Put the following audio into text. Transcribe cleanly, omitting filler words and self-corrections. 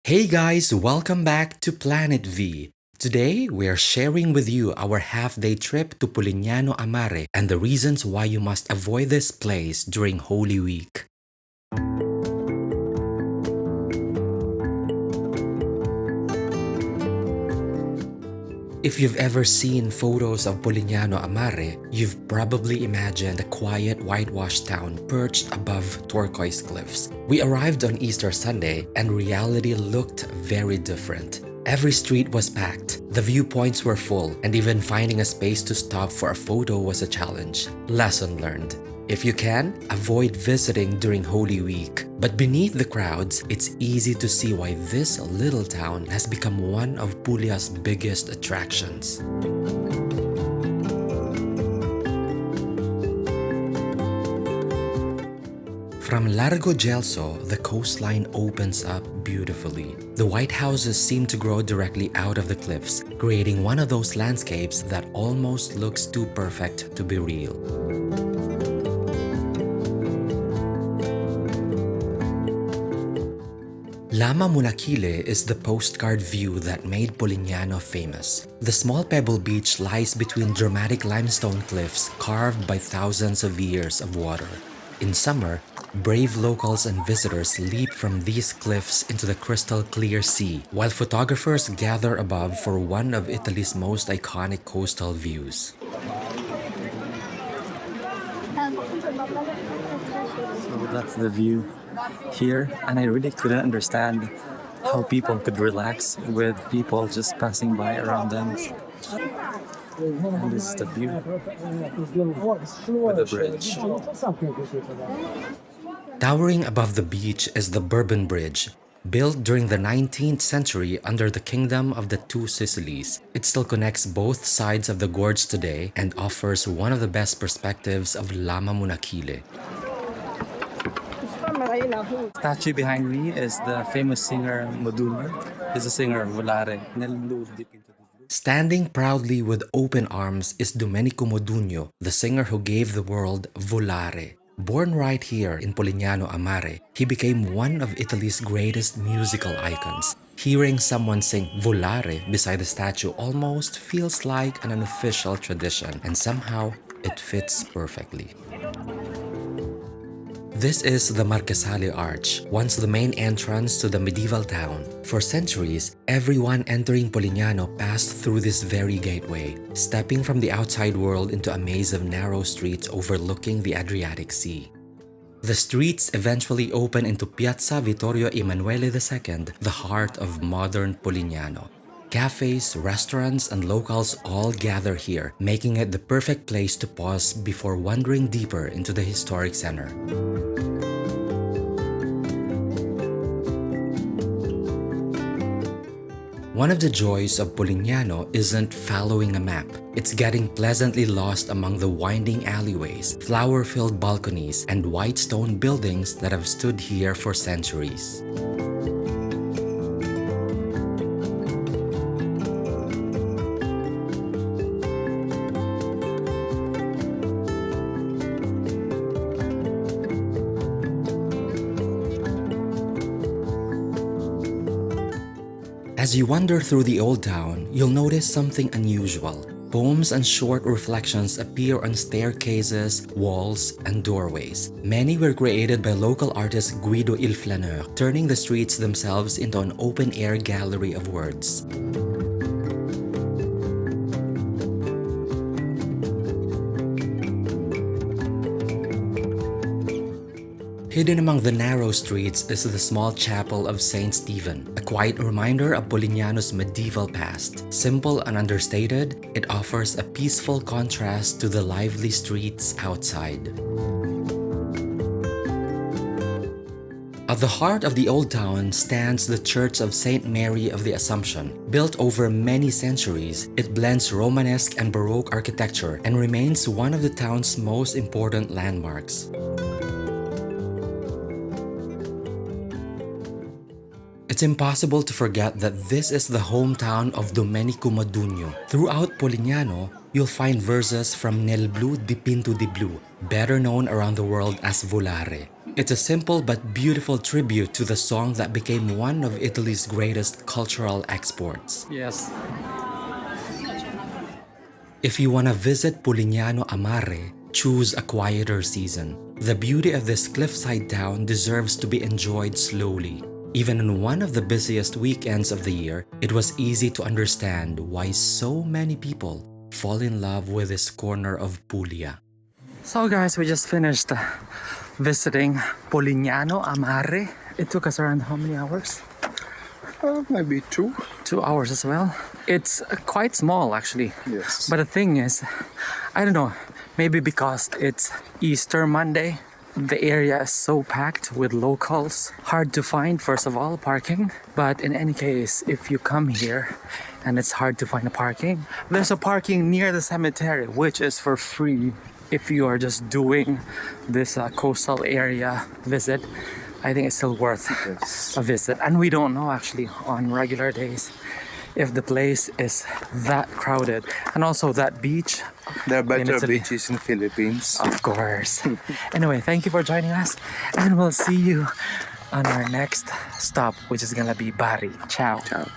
Hey guys, welcome back to Planet V. Today, we are sharing with you our half-day trip to Polignano Mare and the reasons why you must avoid this place during Holy Week. If you've ever seen photos of Polignano Mare, you've probably imagined a quiet whitewashed town perched above turquoise cliffs. We arrived on Easter Sunday and reality looked very different. Every street was packed, the viewpoints were full, and even finding a space to stop for a photo was a challenge. Lesson learned. If you can, avoid visiting during Holy Week. But beneath the crowds, it's easy to see why this little town has become one of Puglia's biggest attractions. From Largo Gelso, the coastline opens up beautifully. The white houses seem to grow directly out of the cliffs, creating one of those landscapes that almost looks too perfect to be real. Lama Monachile is the postcard view that made Polignano famous. The small pebble beach lies between dramatic limestone cliffs carved by thousands of years of water. In summer, brave locals and visitors leap from these cliffs into the crystal clear sea, while photographers gather above for one of Italy's most iconic coastal views. So that's the view here, and I really couldn't understand how people could relax with people just passing by around them. And this is the view with the bridge. Towering above the beach is the Bourbon Bridge. Built during the 19th century under the Kingdom of the Two Sicilies, it still connects both sides of the gorge today and offers one of the best perspectives of Lama Monachile. Statue behind me is the famous singer Modugno. He's a singer of Volare. Standing proudly with open arms is Domenico Modugno, the singer who gave the world Volare. Born right here in Polignano Mare, he became one of Italy's greatest musical icons. Hearing someone sing Volare beside the statue almost feels like an unofficial tradition, and somehow it fits perfectly. This is the Marquesale Arch, once the main entrance to the medieval town. For centuries, everyone entering Polignano passed through this very gateway, stepping from the outside world into a maze of narrow streets overlooking the Adriatic Sea. The streets eventually open into Piazza Vittorio Emanuele II, the heart of modern Polignano. Cafes, restaurants, and locals all gather here, making it the perfect place to pause before wandering deeper into the historic center. One of the joys of Polignano isn't following a map. It's getting pleasantly lost among the winding alleyways, flower-filled balconies, and white stone buildings that have stood here for centuries. As you wander through the old town, you'll notice something unusual. Poems and short reflections appear on staircases, walls, and doorways. Many were created by local artist Guido il Flaneur, turning the streets themselves into an open-air gallery of words. Hidden among the narrow streets is the small chapel of Saint Stephen, a quiet reminder of Polignano's medieval past. Simple and understated, it offers a peaceful contrast to the lively streets outside. At the heart of the old town stands the Church of St. Mary of the Assumption. Built over many centuries, it blends Romanesque and Baroque architecture and remains one of the town's most important landmarks. It's impossible to forget that this is the hometown of Domenico Modugno. Throughout Polignano, you'll find verses from Nel blu dipinto di blu, better known around the world as Volare. It's a simple but beautiful tribute to the song that became one of Italy's greatest cultural exports. Yes. If you want to visit Polignano a Mare, choose a quieter season. The beauty of this cliffside town deserves to be enjoyed slowly. Even on one of the busiest weekends of the year, it was easy to understand why so many people fall in love with this corner of Puglia. So guys, we just finished visiting Polignano a Mare. It took us around how many hours? Maybe 2. 2 hours as well. It's quite small actually. Yes. But the thing is, I don't know, maybe because it's Easter Monday, the area is so packed with locals. Hard to find, first of all, parking. But in any case, if you come here and it's hard to find a parking, there's a parking near the cemetery, which is for free. If you are just doing this coastal area visit, I think it's still worth a visit. And we don't know actually on regular days if the place is that crowded. And also that beach. There are better Italy. beaches in Philippines. Of course. Anyway, thank you for joining us. And we'll see you on our next stop, which is gonna be Bari. Ciao. Ciao.